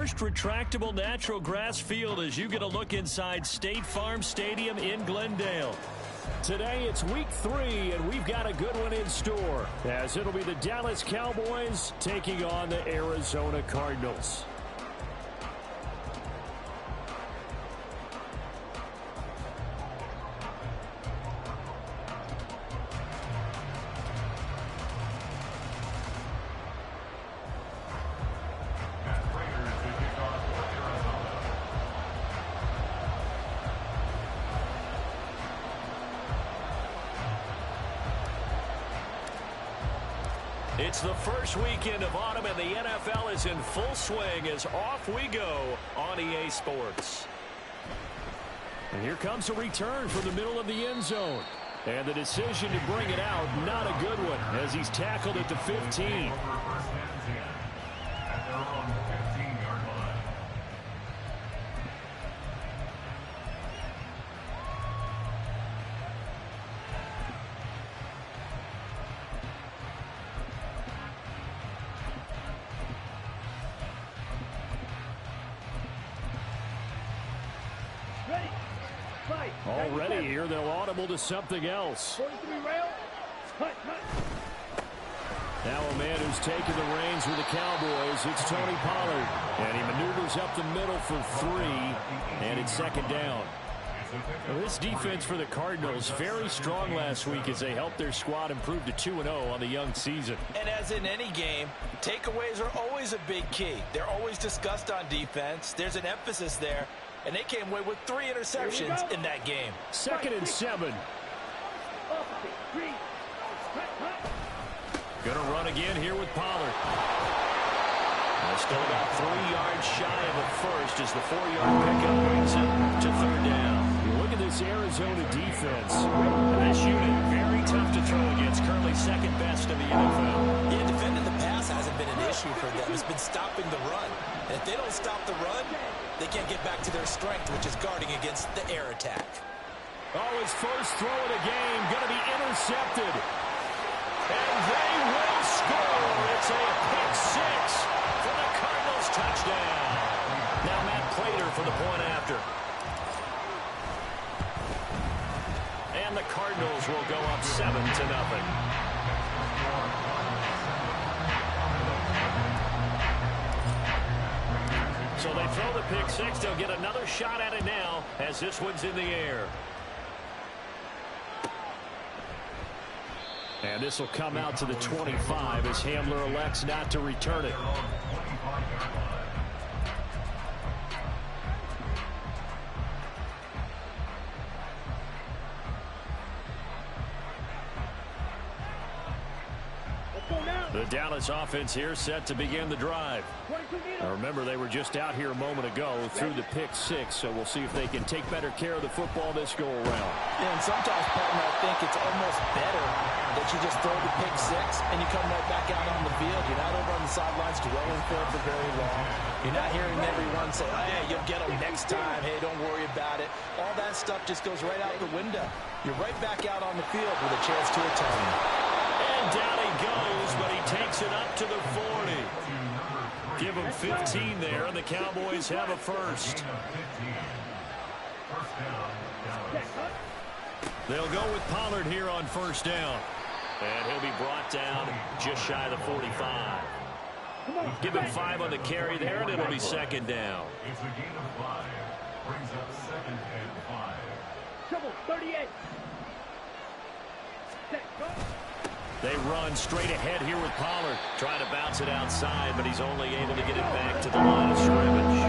First retractable natural grass field as you get a look inside State Farm Stadium in Glendale. Today it's week 3, and we've got a good one in store, as it'll be the Dallas Cowboys taking on the Arizona Cardinals. It's the first weekend of autumn, and the NFL is in full swing as off we go on EA Sports. And here comes a return from the middle of the end zone. And the decision to bring it out, not a good one, as he's tackled at the 15. Already here, they'll audible to something else. Now a man who's taken the reins with the Cowboys, it's Tony Pollard. And he maneuvers up the middle for 3, and it's second down. Well, this defense for the Cardinals, very strong last week as they helped their squad improve to 2-0 on the young season. And as in any game, takeaways are always a big key. They're always discussed on defense. There's an emphasis there. And they came away with 3 interceptions in that game. 2nd and 7. Gonna run again here with Pollard. Still about 3 yards shy of a first as the 4-yard pickup brings him to 3rd down. Look at this Arizona defense. This unit, very tough to throw against. Currently 2nd best in the NFL. Yeah, defending the pass hasn't been an issue for them. It's been stopping the run. And if they don't stop the run, they can't get back to their strength, which is guarding against the air attack. Oh, his first throw of the game going to be intercepted. And they will score. It's a pick 6 for the Cardinals touchdown. Now Matt Prater for the point after. And the Cardinals will go up 7-0. So they throw the pick 6. They'll get another shot at it now as this one's in the air. And this will come out to the 25 as Hamler elects not to return it. The Dallas offense here set to begin the drive. Now remember, they were just out here a moment ago through the pick 6, so we'll see if they can take better care of the football this go around. Yeah, and sometimes, partner, I think it's almost better that you just throw the pick 6 and you come right back out on the field. You're not over on the sidelines dwelling for it for very long. You're not hearing everyone say, hey, you'll get them next time. Hey, don't worry about it. All that stuff just goes right out the window. You're right back out on the field with a chance to atone. And down he goes, but he takes it up to the 40. Give him 15 there, and the Cowboys have a first. They'll go with Pollard here on first down. And he'll be brought down just shy of the 45. Give him 5 on the carry there, and it'll be second down. It's a gain of 5. Brings up 2nd and 5. Trouble, 38. They run straight ahead here with Pollard. Trying to bounce it outside, but he's only able to get it back to the line of scrimmage.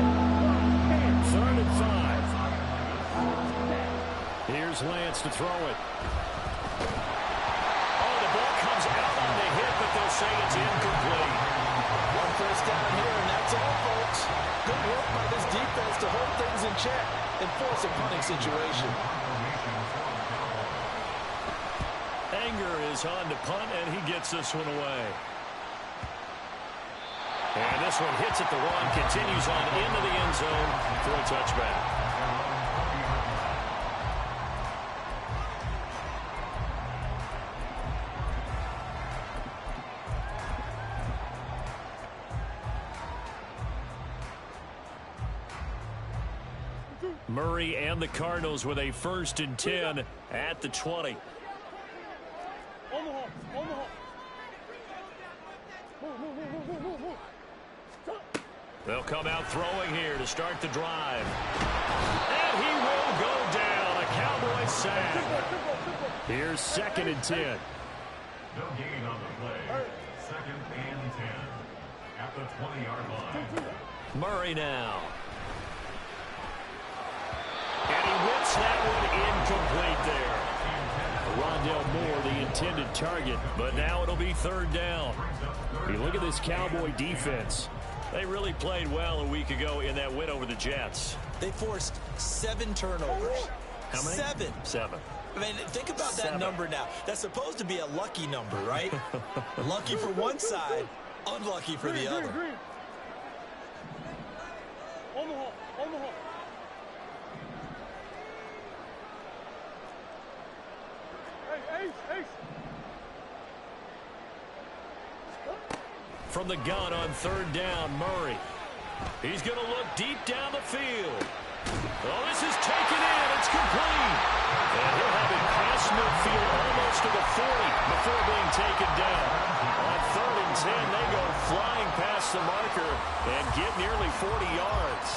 3rd and 5. Here's Lance to throw it. Oh, the ball comes out on the hit, but they'll say it's incomplete. 1 first down here, and that's all, folks. Good work by this defense to hold things in check and force a punting situation. Anger is on to punt, and he gets this one away. And this one hits at the 1, continues on into the end zone for a touchback. Murray and the Cardinals with a 1st and 10 at the 20. They'll come out throwing here to start the drive. And he will go down. A Cowboy sack. Here's 2nd and 10. No gain on the play. 2nd and 10 at the 20-yard line. Murray now. And he whips that one incomplete there. Rondale Moore, the intended target, but now it'll be 3rd down. You look at this Cowboy defense. They really played well a week ago in that win over the Jets. They forced 7 turnovers. How many? 7. 7. I mean, think about that number now. That's supposed to be a lucky number, right? Lucky for one side, unlucky for the other. Omaha. Ace. From the gun on 3rd down, Murray. He's going to look deep down the field. Oh, this is taken in. It's complete. And he'll have it past midfield almost to the 40 before being taken down. On 3rd and 10, they go flying past the marker and get nearly 40 yards.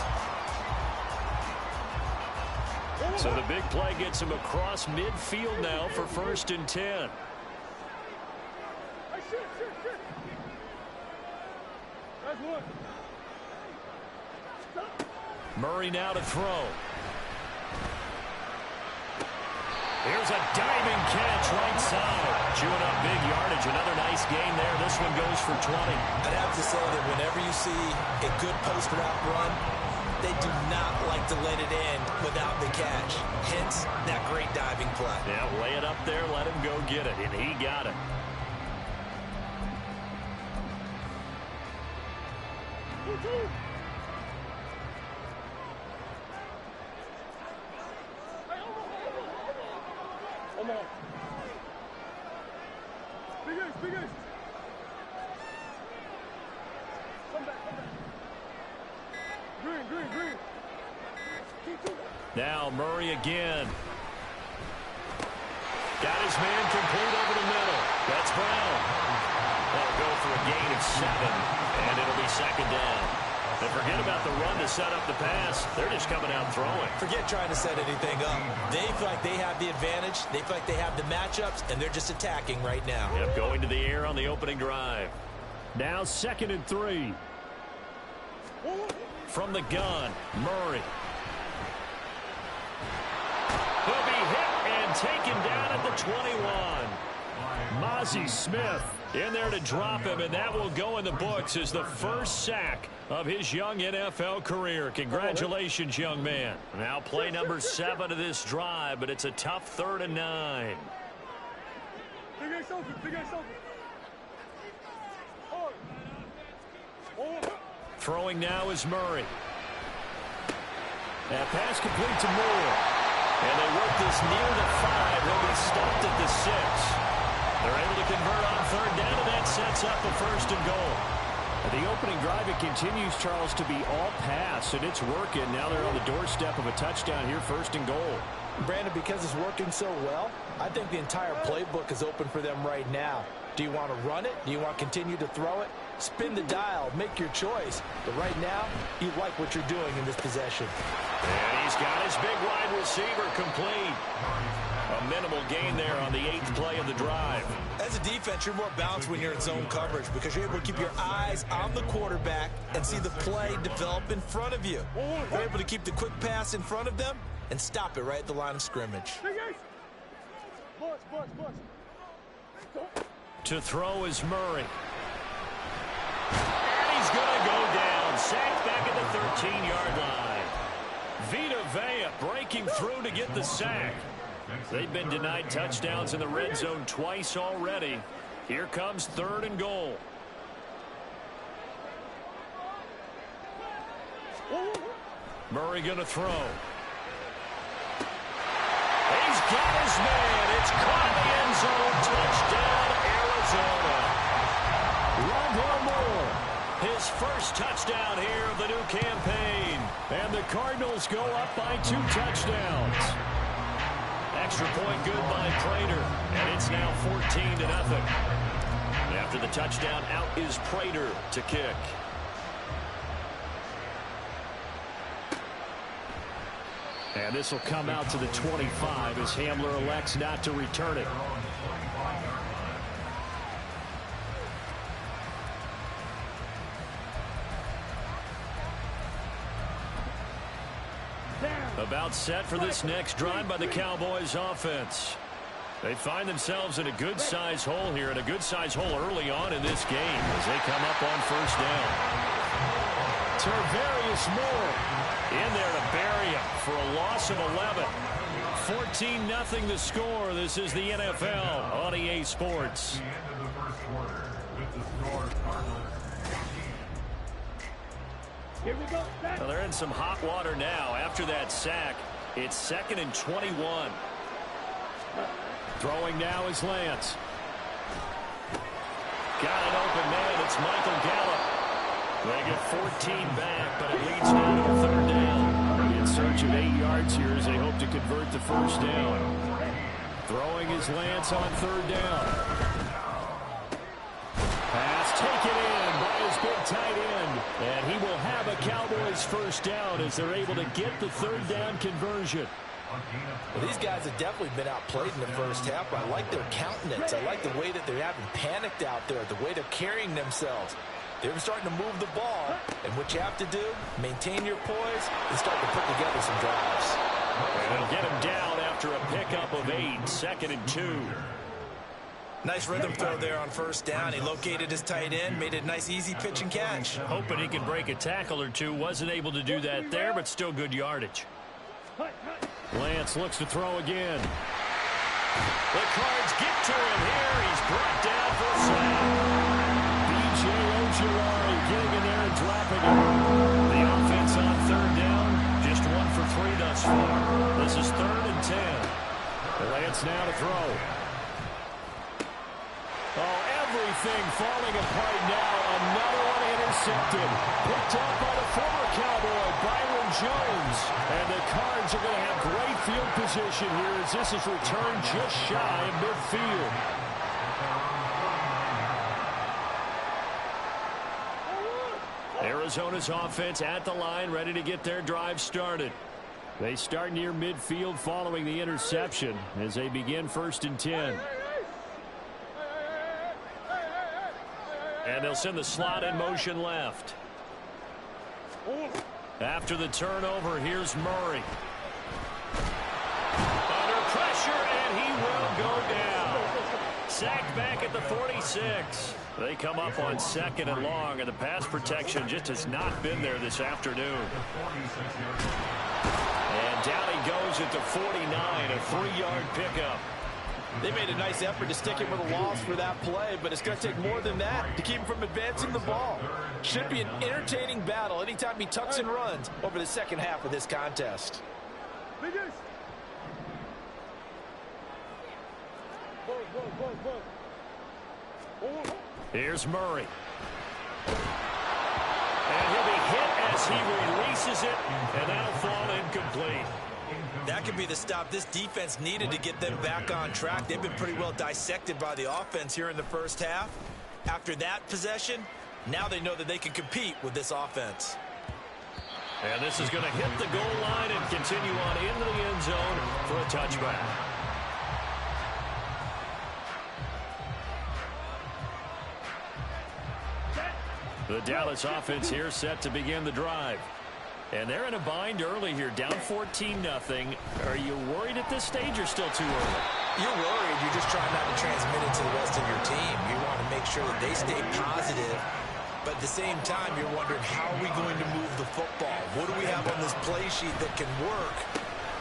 So the big play gets him across midfield now for 1st and 10. Murray now to throw. Here's a diving catch right side. Chewing up big yardage. Another nice gain there. This one goes for 20. I'd have to say that whenever you see a good post route run, they do not like to let it end without the catch. Hence, that great diving play. Yeah, lay it up there, let him go get it, and he got it. Big Ace. Come back. Green. Now Murray again. Got his man complete over the middle. That's Brown. That'll go for a gain of 7, and it'll be 2nd down. And forget about the run to set up the pass. They're just coming out throwing. Forget trying to set anything up. They feel like they have the advantage. They feel like they have the matchups, and they're just attacking right now. Yep, going to the air on the opening drive. Now 2nd and 3. From the gun, Murray. He'll be hit and taken down at the 21. Mozzie Smith in there to drop him, and that will go in the books as the first sack of his young NFL career. Congratulations, young man. Now play number 7 of this drive, but it's a tough 3rd and 9. Big Ace open. Throwing now is Murray. That pass complete to Moore. And they work this near the 5. He'll be stopped at the 6. They're able to convert on 3rd down, and that sets up a 1st and goal. The opening drive, it continues, Charles, to be all pass, and it's working. Now they're on the doorstep of a touchdown here, 1st and goal. Brandon, because it's working so well, I think the entire playbook is open for them right now. Do you want to run it? Do you want to continue to throw it? Spin the dial, make your choice. But right now, you like what you're doing in this possession. And he's got his big wide receiver complete. A minimal gain there on the 8th play of the drive. As a defense, you're more balanced when you're in zone coverage because you're able to keep your eyes on the quarterback and see the play develop in front of you. You're able to keep the quick pass in front of them and stop it right at the line of scrimmage. To throw is Murray. And he's going to go down. Sacked back at the 13-yard line. Vita Vea breaking through to get the sack. They've been denied touchdowns in the red zone twice already. Here comes 3rd and goal. Murray going to throw. He's got his man. It's caught in the end zone. Touchdown, Arizona. Rondale Moore, his first touchdown here of the new campaign. And the Cardinals go up by 2 touchdowns. Extra point good by Prater. And it's now 14-0. After the touchdown, out is Prater to kick. And this will come out to the 25 as Hamler elects not to return it. About set for this next drive by the Cowboys offense. They find themselves in a good-sized hole here, and a good-sized hole early on in this game as they come up on first down. Tarvarius Moore in there to bury him for a loss of 11. 14-0 the score. This is the NFL on EA Sports. The end of the first quarter with the score Cardinals. Here we go. Well, they're in some hot water now. After that sack, it's 2nd and 21. Throwing now is Lance. Got an open man. It's Michael Gallup. They get 14 back, but it leads now to a 3rd down. In search of 8 yards here as they hope to convert the first down. Throwing is Lance on 3rd down. Pass taken in by his big tight end. And he will have a Cowboys first down as they're able to get the 3rd down conversion. Well, these guys have definitely been outplayed in the first half, but I like their countenance. I like the way that they haven't panicked out there, the way they're carrying themselves. They're starting to move the ball, and what you have to do, maintain your poise and start to put together some drives. And they'll get him down after a pickup of 8, 2nd and 2. Nice rhythm throw there on first down. He located his tight end, made it a nice, easy pitch and catch. Hoping he can break a tackle or two. Wasn't able to do that there, but still good yardage. Lance looks to throw again. The Cards get to him here. He's brought down for a sack. B.J. Ojulari getting in there and dropping it. The offense on 3rd down, just 1 for 3 thus far. This is 3rd and 10. Lance now to throw. Oh, everything falling apart now. Another one intercepted. Picked up by the former Cowboy, Byron Jones. And the Cards are going to have great field position here as this is returned just shy of midfield. Arizona's offense at the line, ready to get their drive started. They start near midfield following the interception as they begin 1st and 10. And they'll send the slot in motion left. After the turnover, here's Murray. Under pressure, and he will go down. Sacked back at the 46. They come up on 2nd and long, and the pass protection just has not been there this afternoon. And down he goes at the 49, a 3-yard pickup. They made a nice effort to stick him with a loss for that play, but it's going to take more than that to keep him from advancing the ball. Should be an entertaining battle anytime he tucks and runs over the second half of this contest. Here's Murray. And he'll be hit as he releases it, and that'll fall incomplete. That could be the stop this defense needed to get them back on track. They've been pretty well dissected by the offense here in the first half. After that possession, now they know that they can compete with this offense. And this is going to hit the goal line and continue on into the end zone for a touchback. The Dallas offense here set to begin the drive. And they're in a bind early here, down 14-0. Are you worried at this stage or still too early? You're worried. You're just trying not to transmit it to the rest of your team. You want to make sure that they stay positive. But at the same time, you're wondering, how are we going to move the football? What do we have on this play sheet that can work?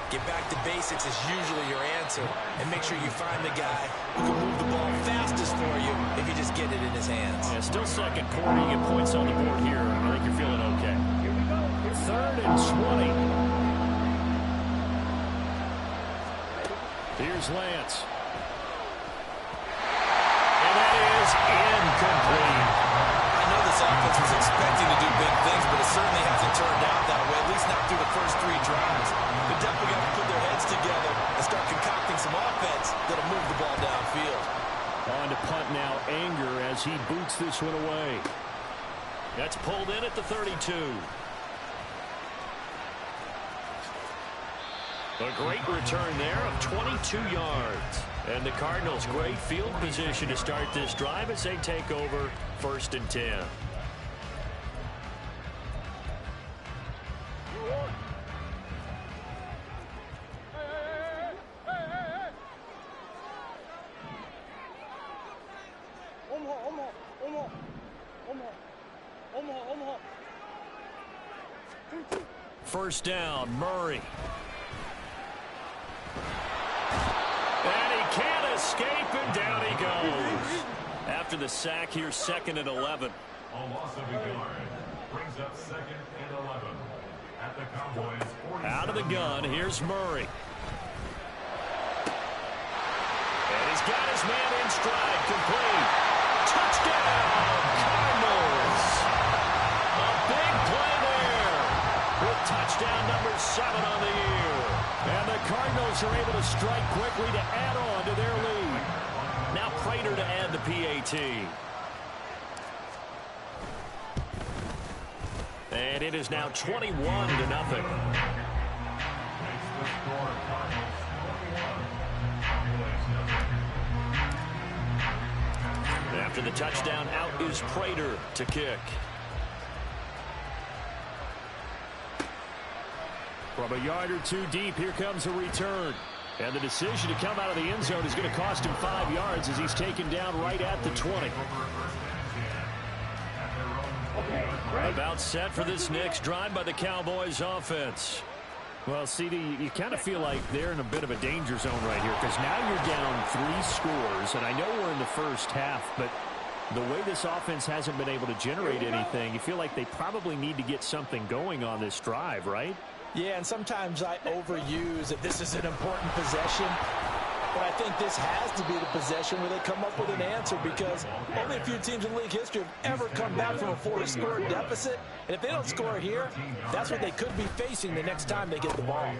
Get back to basics is usually your answer. And make sure you find the guy who can move the ball fastest for you if you just get it in his hands. Yeah, still second quarter. You get points on the board here. I think you're feeling okay. 3rd and 20. Here's Lance. And that is incomplete. I know this offense was expecting to do big things, but it certainly hasn't turned out that way, at least not on to punt now. Anger as he boots this one away. That's pulled in at the 32. A great return there of 22 yards. And the Cardinals, great field position to start this drive as they take over 1st and 10. First down, Murray. And he can't escape, and down he goes. After the sack, here's 2nd and 11. A loss of a yard brings up 2nd and 11 at the Cowboys 40. Out of the gun, here's Murray. And he's got his man in stride, complete. Touchdown, Cardinals. A big play there with touchdown number 7 on the year. And the Cardinals are able to strike quickly to add on to their lead. Now Prater to add the PAT. And it is now 21-0. After the touchdown, out is Prater to kick. From a yard or two deep, here comes a return. And the decision to come out of the end zone is going to cost him 5 yards as he's taken down right at the 20. About set for this next drive by the Cowboys offense. Well, CD, you kind of feel like they're in a bit of a danger zone right here because now you're down 3 scores, and I know we're in the first half, but the way this offense hasn't been able to generate anything, you feel like they probably need to get something going on this drive, right? Yeah, and sometimes I overuse that this is an important possession. But I think this has to be the possession where they come up with an answer because only a few teams in league history have ever come back from a 4-score deficit. And if they don't score here, that's what they could be facing the next time they get the ball. And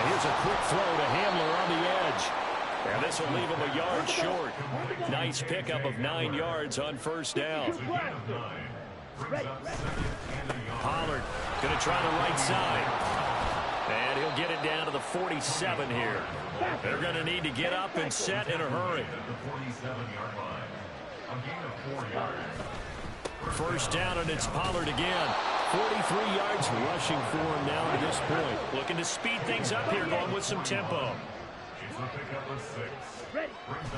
here's a quick throw to Hamler on the edge. And this will leave him a yard short. Nice pickup of 9 yards on first down. Pollard going to try the right side. And he'll get it down to the 47 here. They're going to need to get up and set in a hurry. First down, and it's Pollard again. 43 yards rushing for him now to this point. Looking to speed things up here, going with some tempo.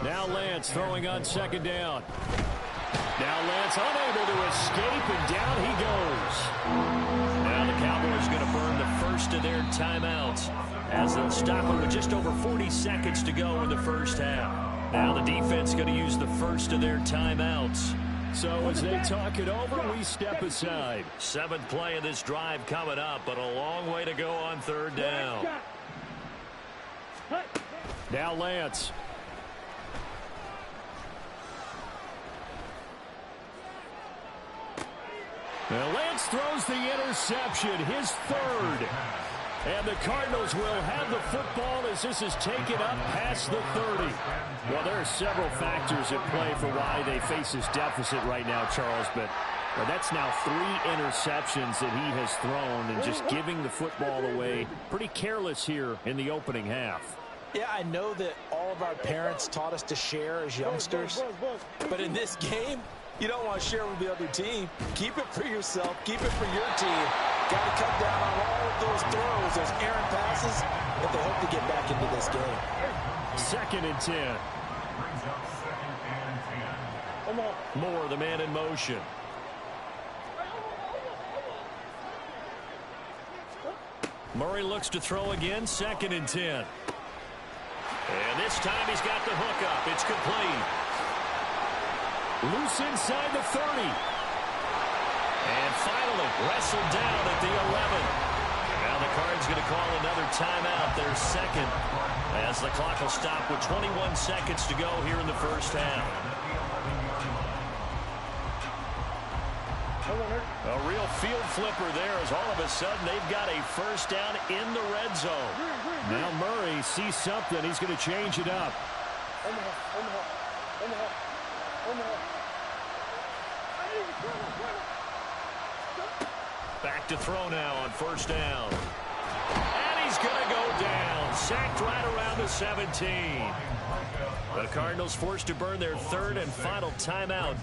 Now Lance throwing on second down. Now Lance unable to escape, and down he goes. Now the Cowboys going to burn the first of their timeouts as they'll stop it with just over 40 seconds to go in the first half. Now the defense going to use the first of their timeouts. So as they talk it over, we step aside. 7th play of this drive coming up, but a long way to go on third down. Now Lance. Now Lance throws the interception, his 3rd. And the Cardinals will have the football as this is taken up past the 30. Well, there are several factors at play for why they face this deficit right now, Charles, but that's now 3 interceptions that he has thrown and just giving the football away. Pretty careless here in the opening half. Yeah, I know that all of our parents taught us to share as youngsters, but in this game, you don't want to share with the other team. Keep it for yourself. Keep it for your team. Got to cut down on all of those throws, those errant passes, if they hope to get back into this game. 2nd and 10. Moore, the man in motion. Murray looks to throw again. 2nd and 10. And this time he's got the hook up. It's complete. Loose inside the 30. And finally wrestled down at the 11. Now the Cards going to call another timeout, their 2nd, as the clock will stop with 21 seconds to go here in the first half. A real field flipper there as all of a sudden they've got a first down in the red zone. Now Murray sees something. He's going to change it up. Back to throw now on first down. And he's going to go down. Sacked right around the 17. The Cardinals forced to burn their third and final timeout.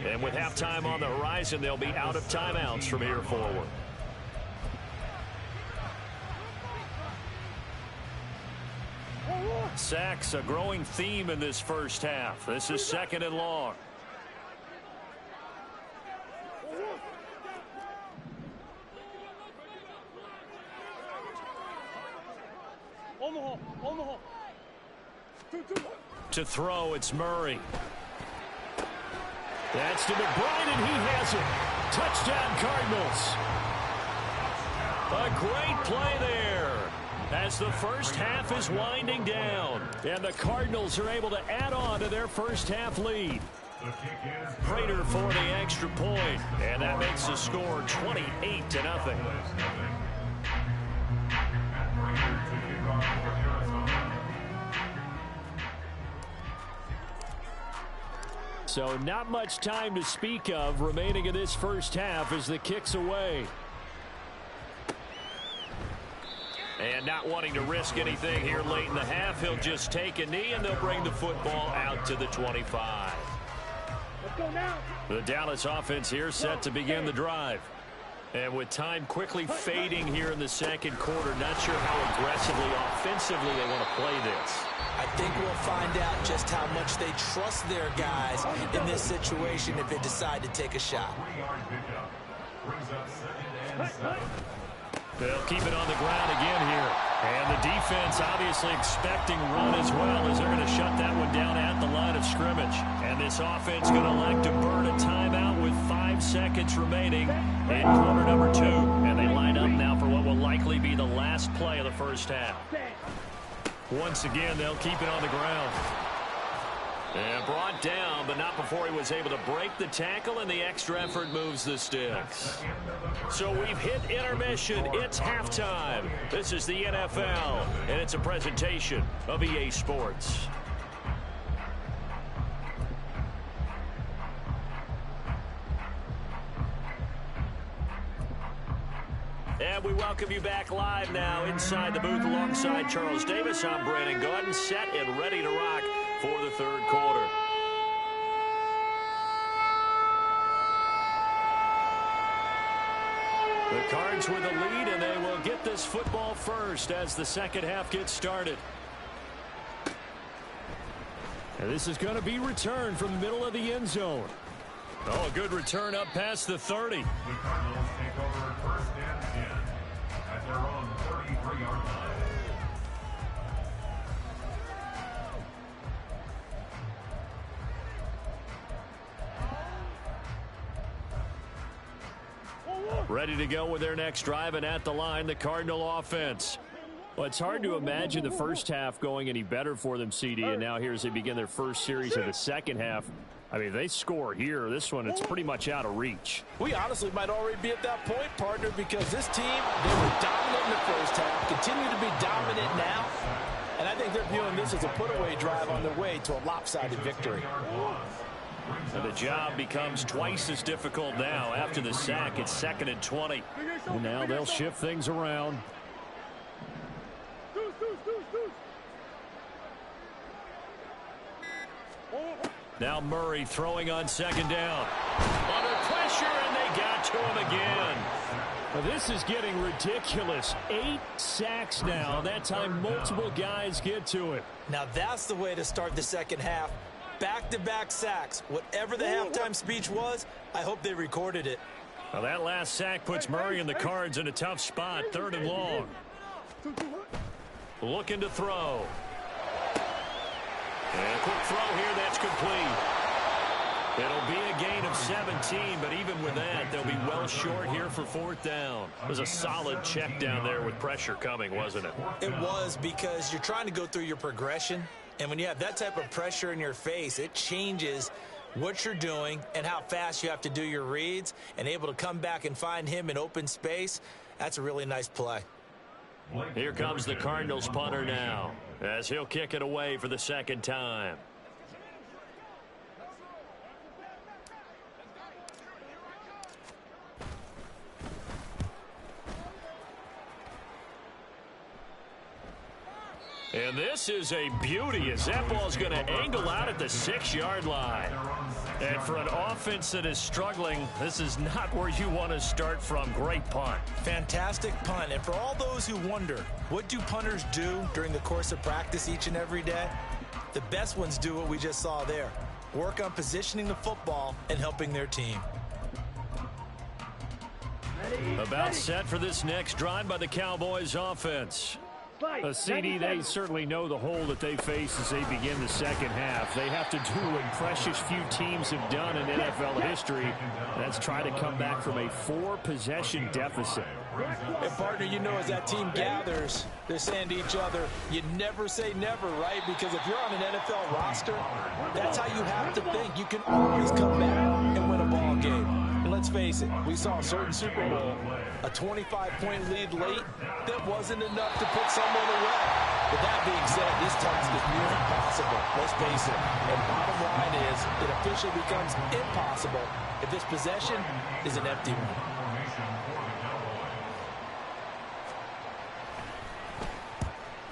And with halftime on the horizon, they'll be out of timeouts from here forward. Sacks, a growing theme in this first half. This is second and long. To throw, it's Murray. That's to McBride, and he has it. Touchdown, Cardinals. A great play there as the first half is winding down. And the Cardinals are able to add on to their first half lead. Prater for the extra point, and that makes the score 28-0. So not much time to speak of remaining in this first half as the kick's away. And not wanting to risk anything here late in the half, he'll just take a knee and they'll bring the football out to the 25. Let's go now. The Dallas offense here set to begin the drive. And with time quickly fading here in the second quarter, not sure how aggressively, offensively they want to play this. I think we'll find out just how much they trust their guys in this situation if they decide to take a shot. They'll keep it on the ground again here. And the defense obviously expecting run as well as they're going to shut that one down at the line of scrimmage. And this offense going to elect to burn a timeout with 5 seconds remaining in quarter number 2. And they line up now for what will likely be the last play of the first half. Once again, they'll keep it on the ground. And brought down, but not before he was able to break the tackle, and the extra effort moves the sticks. So we've hit intermission. It's halftime. This is the NFL, and it's a presentation of EA Sports. And we welcome you back live now inside the booth alongside Charles Davis. I'm Brandon Gaudin, set and ready to rock for the third quarter. The Cards with the lead, and they will get this football first as the second half gets started. And this is going to be returned from the middle of the end zone. Oh, a good return up past the 30. The Cardinals take over first and 10 at their own 33-yard line. Ready to go with their next drive, and at the line, the Cardinal offense. Well, it's hard to imagine the first half going any better for them, CD, and now here as they begin their first series of the second half. I mean, if they score here, this one, it's pretty much out of reach. We honestly might already be at that point, partner, because this team, they were dominant in the first half, continue to be dominant now, and I think they're viewing this as a put-away drive on their way to a lopsided victory. And the job becomes twice as difficult now. After the sack, it's 2nd and 20. And now they'll shift things around. Now Murray throwing on second down. Under pressure, and they got to him again. Well, this is getting ridiculous. 8 sacks now. That time multiple guys get to it. Now that's the way to start the second half. Back-to-back sacks. Whatever the halftime speech was, I hope they recorded it. Well, that last sack puts Murray and the Cards in a tough spot. 3rd and long. Looking to throw. And a quick throw here, that's complete. It'll be a gain of 17, but even with that, they'll be well short here for 4th down. It was a solid check down there with pressure coming, wasn't it? It was, because you're trying to go through your progression, and when you have that type of pressure in your face, it changes what you're doing and how fast you have to do your reads, and able to come back and find him in open space. That's a really nice play. Here comes the Cardinals punter now, as he'll kick it away for the second time. And this is a beauty as that ball's going to angle out at the 6-yard line. And for an offense that is struggling, this is not where you want to start from. Great punt. Fantastic punt. And for all those who wonder, what do punters do during the course of practice each and every day? The best ones do what we just saw there. Work on positioning the football and helping their team. About set for this next drive by the Cowboys offense. CD, they certainly know the hole that they face as they begin the second half. They have to do what precious few teams have done in NFL history. That's try to come back from a 4-possession deficit. And partner, you know, as that team gathers, they're saying to each other, you never say never, right? Because if you're on an NFL roster, that's how you have to think. You can always come back and win a ball game. And let's face it, we saw a certain Super Bowl, a 25-point lead late, that wasn't enough to put someone away. But that being said, this task is near impossible. Let's face it. And bottom line is, it officially becomes impossible if this possession is an empty one.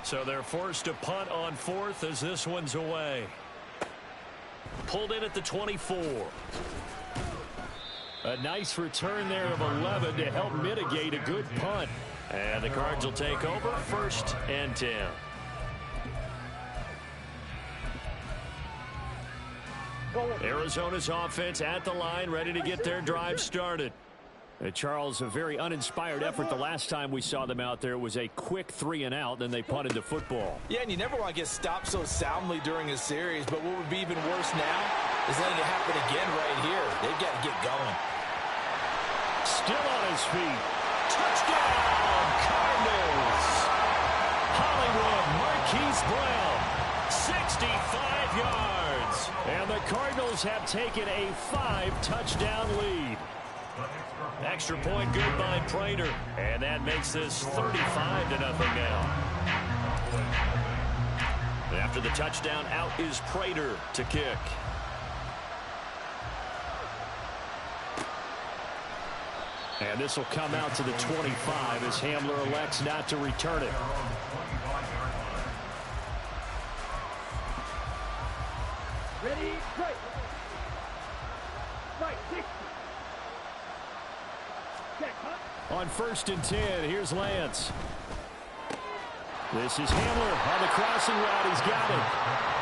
So they're forced to punt on 4th as this one's away. Pulled in at the 24. A nice return there of 11 to help mitigate a good punt. And the Cards will take over 1st and 10. Arizona's offense at the line, ready to get their drive started. Charles, a very uninspired effort the last time we saw them out there. It was a quick 3-and-out, then they punted the football. Yeah, and you never want to get stopped so soundly during a series, but what would be even worse now is letting it happen again right here. They've got to get going. Still on his feet. Touchdown, Cardinals! Hollywood Marquise Brown, 65 yards. And the Cardinals have taken a 5-touchdown lead. Extra point good by Prater. And that makes this 35-0 now. After the touchdown, out is Prater to kick. And this will come out to the 25 as Hamler elects not to return it. Ready, strike. Strike, 60. On 1st and 10, here's Lance. This is Hamler on the crossing route. He's got it.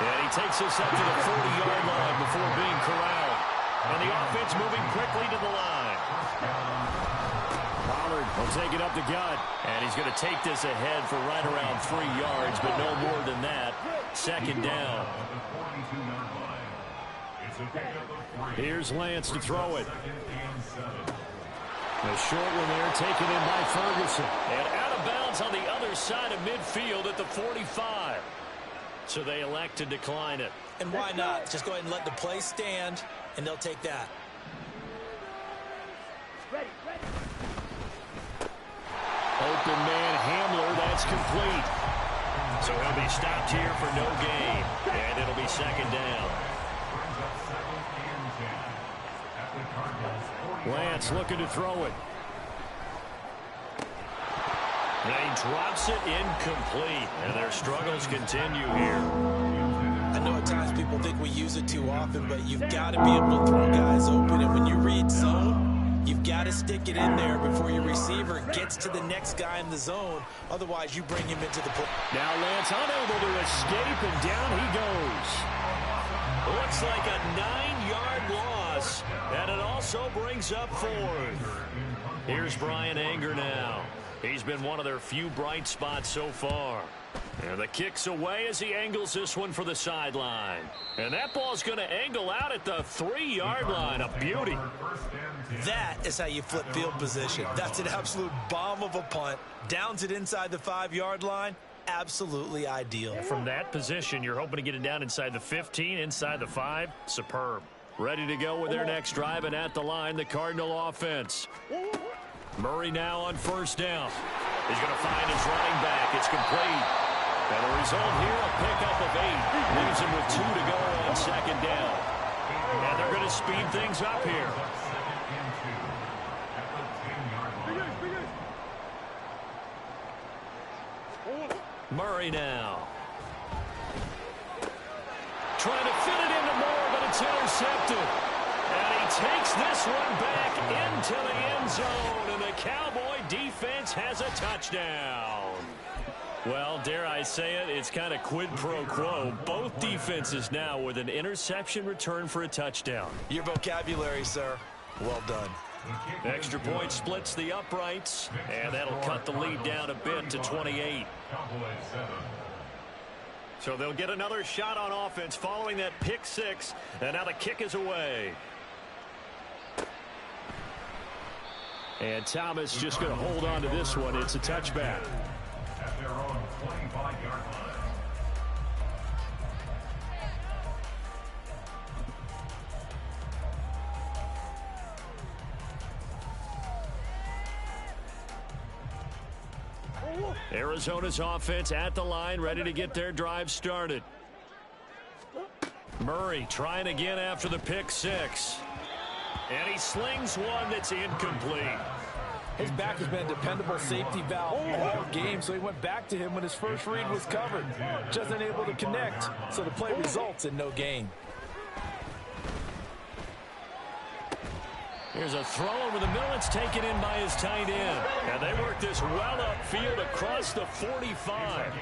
And he takes us up to the 40-yard line before being corralled. And the offense moving quickly to the line. Pollard will take it up the gut. And he's going to take this ahead for right around 3 yards, but no more than that. 2nd down. Here's Lance to throw it. A short one there, taken in by Ferguson. And out of bounds on the other side of midfield at the 45. So they elect to decline it. And why not? Just go ahead and let the play stand, and they'll take that. Ready, ready. Open man Hamler, that's complete. So he'll be stopped here for no gain. And it'll be 2nd down. Lance looking to throw it. And he drops it incomplete. And their struggles continue here. I know at times people think we use it too often, but you've got to be able to throw guys open. And when you read zone, you've got to stick it in there before your receiver gets to the next guy in the zone. Otherwise, you bring him into the play. Now Lance unable to escape, and down he goes. Looks like a 9-yard loss, and it also brings up 4th. Here's Brian Anger now. He's been one of their few bright spots so far. And the kick's away as he angles this one for the sideline. And that ball's going to angle out at the 3-yard line. A beauty. That is how you flip field position. That's an absolute bomb of a punt. Downs it inside the 5-yard line. Absolutely ideal. From that position, you're hoping to get it down inside the 15, inside the 5. Superb. Ready to go with their next drive, and at the line, the Cardinal offense. Murray now on 1st down. He's going to find his running back. It's complete. And the result here, a pickup of 8. Leaves him with 2 to go on 2nd down. And they're going to speed things up here. Murray now. Trying to fit it into Moore, but it's intercepted. And he takes this one back into the end zone, and the Cowboy defense has a touchdown. Well, dare I say it, it's kind of quid pro quo. Both defenses now with an interception return for a touchdown. Your vocabulary, sir. Well done. Extra point splits the uprights, and that'll cut the lead down a bit to 28. So they'll get another shot on offense following that pick six, and now the kick is away. And Thomas just going to hold on to this one. It's a touchback. At their own 25-yard line. Arizona's offense at the line, ready to get their drive started. Murray trying again after the pick six. And he slings one that's incomplete. His back has been a dependable safety valve all game, so he went back to him when his first read was covered. Just unable to connect, so the play results in no gain. Here's a throw over the middle. It's taken in by his tight end. And they work this well upfield across the 45.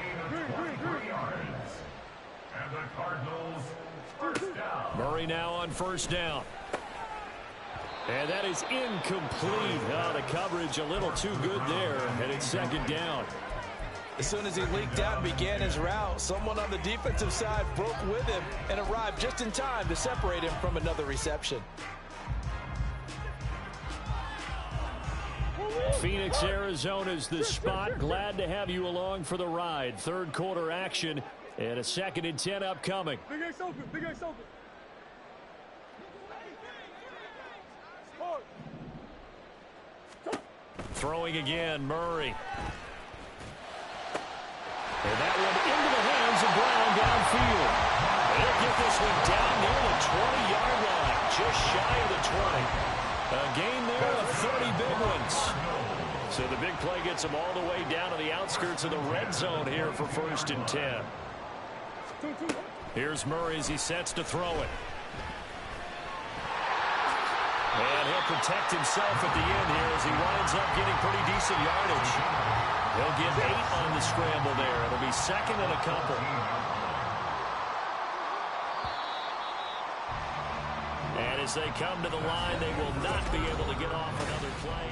And the Cardinals first down. Murray now on first down. And that is incomplete. Oh, the coverage a little too good there. And it's second down. As soon as he leaked out and began his route, someone on the defensive side broke with him and arrived just in time to separate him from another reception. Phoenix, Arizona's the spot. Glad to have you along for the ride. Third quarter action and a 2nd and 10 upcoming. Big X open. Big X open. Throwing again, Murray. And that one into the hands of Brown downfield. They'll get this one down near the 20-yard line, just shy of the 20. A gain there of 30 big ones. So the big play gets them all the way down to the outskirts of the red zone here for 1st and 10. Here's Murray as he sets to throw it. And he'll protect himself at the end here as he winds up getting pretty decent yardage. He'll get 8 on the scramble there. It'll be 2nd and a couple. And as they come to the line, they will not be able to get off another play.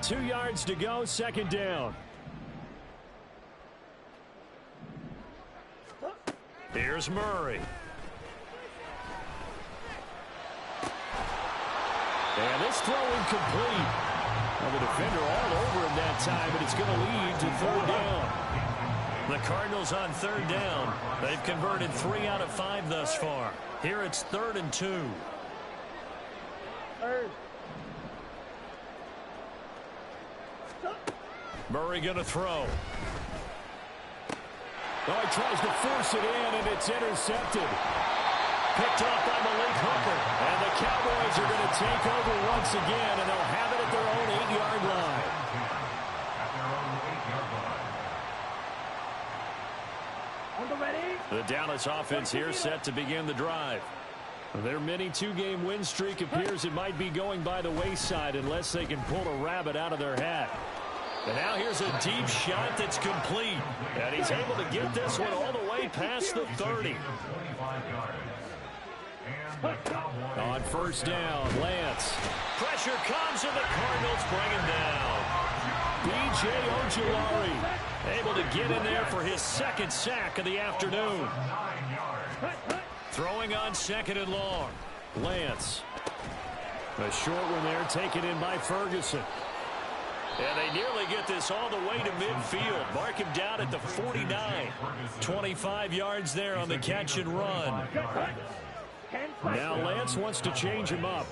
2 yards to go, 2nd down. Here's Murray. And this throw incomplete. Well, the defender all over him that time, but it's going to lead to 3rd down. The Cardinals on 3rd down. They've converted 3 out of 5 thus far. Here it's 3rd and 2. Murray going to throw. Oh, he tries to force it in, and it's intercepted. Picked off by Malik Hooker. And the Cowboys are going to take over once again, and they'll have it at their own 8-yard line. On the ready. The Dallas offense here set to begin the drive. Their mini 2-game win streak appears it might be going by the wayside unless they can pull a rabbit out of their hat. And now here's a deep shot that's complete. And he's able to get this one all the way past the 30. On first down, Lance. Pressure comes and the Cardinals bring him down. B.J. Ojulari able to get in there for his 2nd sack of the afternoon. Throwing on 2nd and long. Lance. A short one there taken in by Ferguson. And they nearly get this all the way to midfield. Mark him down at the 49. 25 yards there on the catch and run. Now Lance wants to change him up.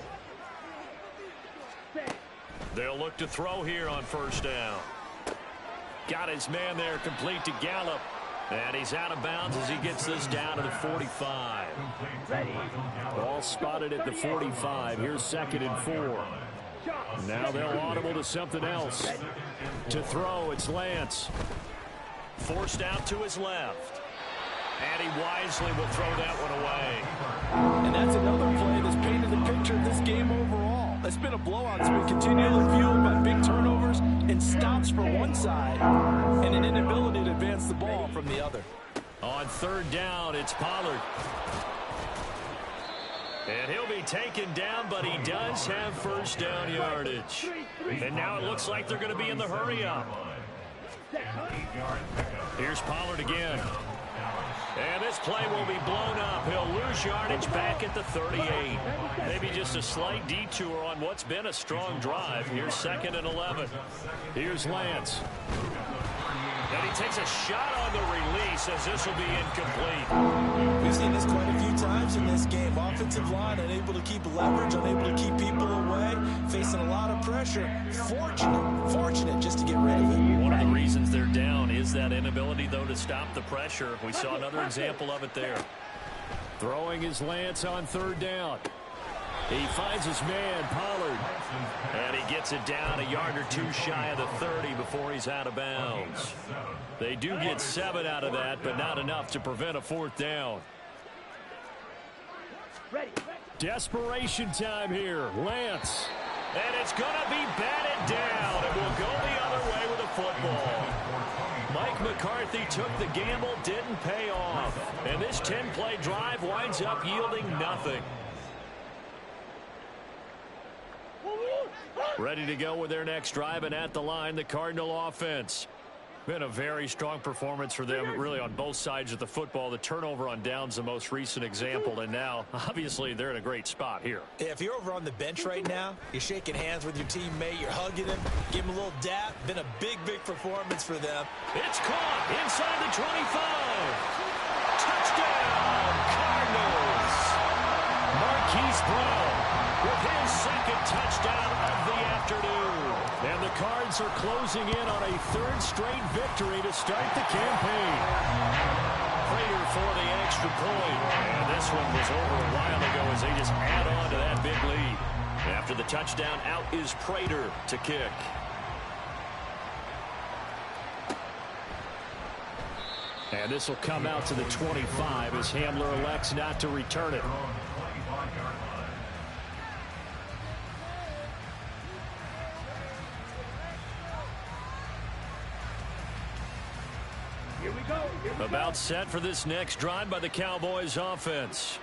They'll look to throw here on first down. Got his man there complete to Gallup. And he's out of bounds as he gets this down to the 45. Ball spotted at the 45. Here's 2nd and 4. Now they'll audible to something else. To throw, it's Lance. Forced out to his left. And he wisely will throw that one away. And that's another play that's painted the picture of this game overall. It's been a blowout. It's been continually fueled by big turnovers and stops for one side and an inability to advance the ball from the other. On third down, it's Pollard. And he'll be taken down, but he does have first down yardage. And now it looks like they're going to be in the hurry-up. Here's Pollard again. And this play will be blown up. He'll lose yardage back at the 38. Maybe just a slight detour on what's been a strong drive. Here's 2nd and 11. Here's Lance. And he takes a shot on the release as this will be incomplete. We've seen this quite a few times in this game. Offensive line unable to keep leverage, unable to keep people away, facing a lot of pressure. Fortunate just to get rid of it. One of the reasons they're down is that inability, though, to stop the pressure. We saw another example of it there. Throwing his Lance on third down. He finds his man, Pollard. And he gets it down a yard or two shy of the 30 before he's out of bounds. They do get 7 out of that, but not enough to prevent a 4th down. Desperation time here. Lance. And it's going to be batted down. It will go the other way with a football. Mike McCarthy took the gamble, didn't pay off. And this 10-play drive winds up yielding nothing. Ready to go with their next drive, and at the line, the Cardinal offense. Been a very strong performance for them, really, on both sides of the football. The turnover on downs, the most recent example, and now, obviously, they're in a great spot here. Yeah, if you're over on the bench right now, you're shaking hands with your teammate, you're hugging him, give him a little dap. Been a big performance for them. It's caught inside the 25. Touchdown, Cardinals. Marquise Brown with his 2nd touchdown of the afternoon. And the Cards are closing in on a 3rd straight victory to start the campaign. Prater for the extra point. And this one was over a while ago as they just add on to that big lead. After the touchdown, out is Prater to kick. And this will come out to the 25 as Hamler elects not to return it. About set for this next drive by the Cowboys offense.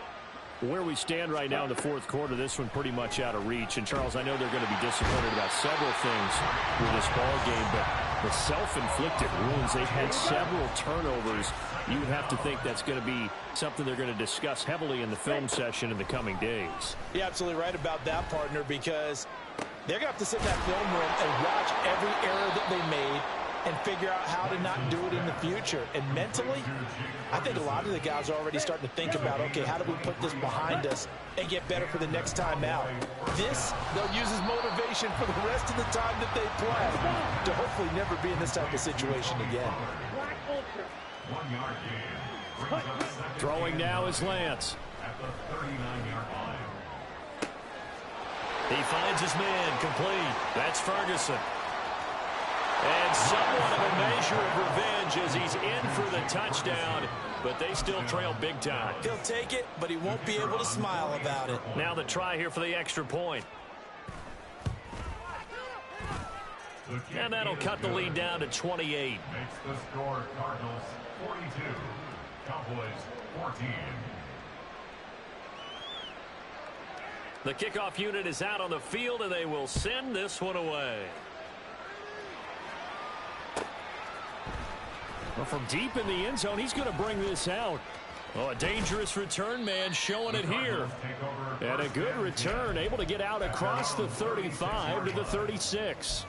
Where we stand right now in the 4th quarter, this one pretty much out of reach. And, Charles, I know they're going to be disappointed about several things with this ball game, but the self-inflicted wounds, they've had several turnovers. You have to think that's going to be something they're going to discuss heavily in the film session in the coming days. You're absolutely right about that, partner, because they're going to have to sit in that film room and watch every error that they made and figure out how to not do it in the future. And mentally, I think a lot of the guys are already starting to think about, okay, how do we put this behind us and get better for the next time out? This, they'll use as motivation for the rest of the time that they play to hopefully never be in this type of situation again. Throwing now is Lance. At the 39-yard line. He finds his man complete. That's Ferguson. And somewhat of a measure of revenge as he's in for the touchdown, but they still trail big time. He'll take it, but he won't be able to smile about it. Now the try here for the extra point. And that'll cut the lead down to 28. Makes the score Cardinals 42, Cowboys 14. The kickoff unit is out on the field, and they will send this one away. Well, from deep in the end zone, he's going to bring this out. Oh, a dangerous return man showing it here. And a good return, able to get out across the 35 to the 36.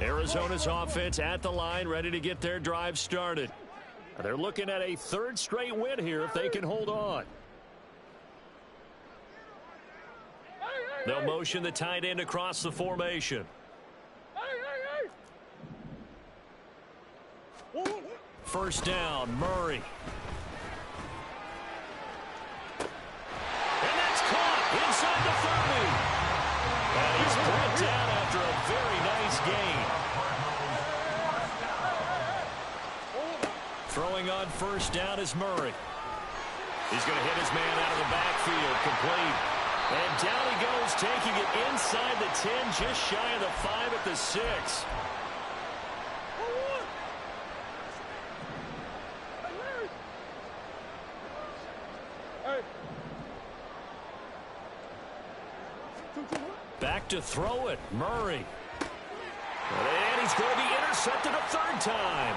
Arizona's offense at the line, ready to get their drive started. They're looking at a 3rd straight win here if they can hold on. They'll motion the tight end across the formation. First down, Murray. the 30. And he's brought down after a very nice gain. Throwing on first down is Murray. He's going to hit his man out of the backfield, complete. And down he goes, taking it inside the 10, just shy of the 5 at the 6. Back to throw it, Murray. And he's going to be intercepted a third time.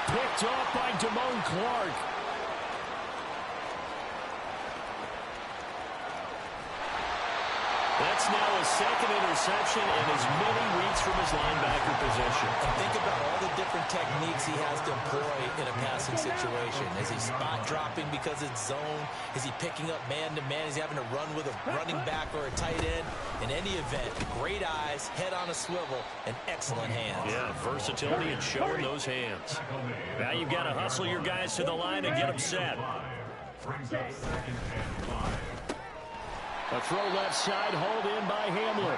Picked off by Damone Clark. That's now his second interception and as many weeks from his linebacker position. And think about all the different techniques he has to employ in a passing situation. Is he spot dropping because it's zone? Is he picking up man-to-man? Is he having to run with a running back or a tight end? In any event, great eyes, head on a swivel, and excellent hands. Yeah, versatility and showing those hands. Now you've got to hustle your guys to the line and get them set. A throw left side, hauled in by Hamler.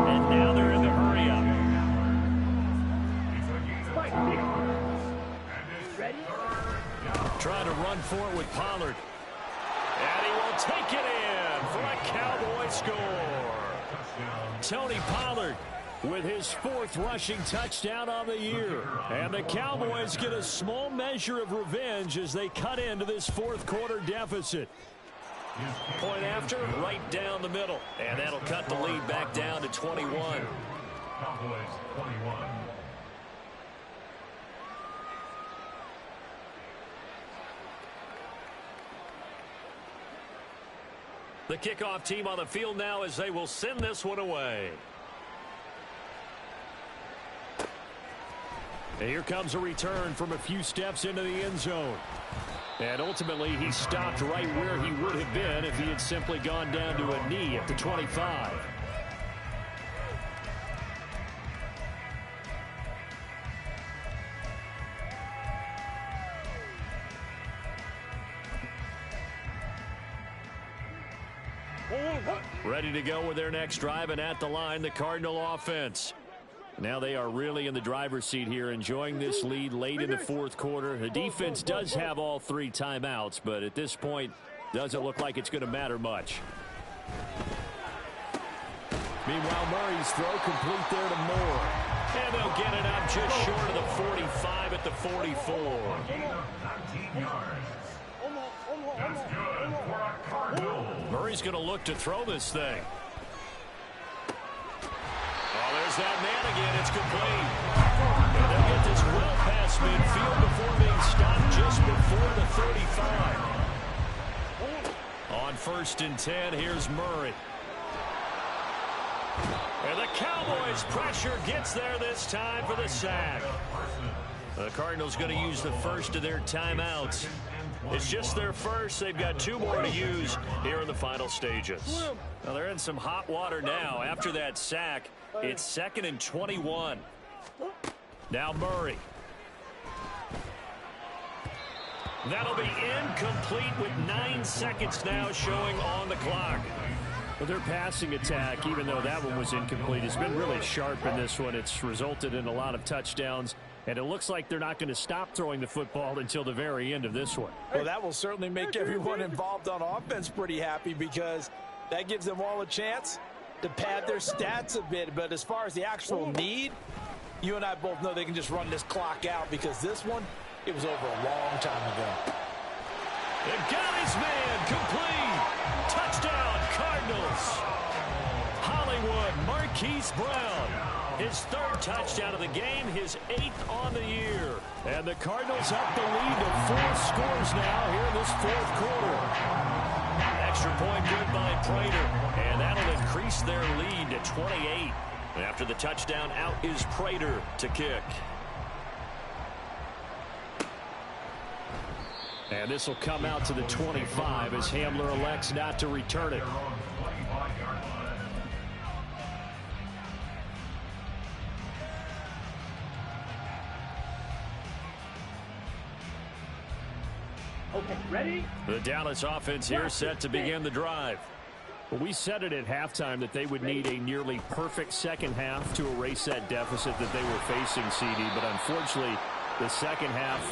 And now they're in the hurry-up. Trying to run for it with Pollard. And he will take it in for a Cowboy score. Tony Pollard with his 4th rushing touchdown on the year. And the Cowboys get a small measure of revenge as they cut into this 4th quarter deficit. Point after, right down the middle. And that'll cut the lead back down to 21. Cowboys 21. The kickoff team on the field now as they will send this one away. And here comes a return from a few steps into the end zone. And ultimately, he stopped right where he would have been if he had simply gone down to a knee at the 25. Ready to go with their next drive, and at the line, the Cardinal offense. Now they are really in the driver's seat here, enjoying this lead late in the 4th quarter. The defense does have all 3 timeouts, but at this point, doesn't look like it's going to matter much. Meanwhile, Murray's throw complete there to Moore. And they'll get it up just short of the 45 at the 44. That's good for a Cardinal. Murray's going to look to throw this thing. There's that man again. It's complete. And they'll get this well past midfield before being stopped just before the 35. On 1st and 10, here's Murray. And the Cowboys' pressure gets there this time for the sack. The Cardinals going to use the first of their timeouts. It's just their first. They've got 2 more to use here in the final stages. Well, they're in some hot water now. After that sack, it's 2nd and 21. Now Murray. That'll be incomplete with 9 seconds now showing on the clock. Well, their passing attack, even though that one was incomplete, has been really sharp in this one. It's resulted in a lot of touchdowns. And it looks like they're not going to stop throwing the football until the very end of this one. Well, that will certainly make everyone involved on offense pretty happy because that gives them all a chance to pad their stats a bit. But as far as the actual need, you and I both know they can just run this clock out because this one, it was over a long time ago. And got his man complete. Touchdown, Cardinals. Hollywood Marquise Brown. His 3rd touchdown of the game, his 8th on the year. And the Cardinals up the lead to 4 scores now here in this 4th quarter. Extra point good by Prater. And that'll increase their lead to 28. After the touchdown, out is Prater to kick. And this will come out to the 25 as Hamler elects not to return it. Okay, ready? The Dallas offense here set to begin the drive. Well, we said it at halftime that they would need a nearly perfect second half to erase that deficit that they were facing, CD. But unfortunately, the second half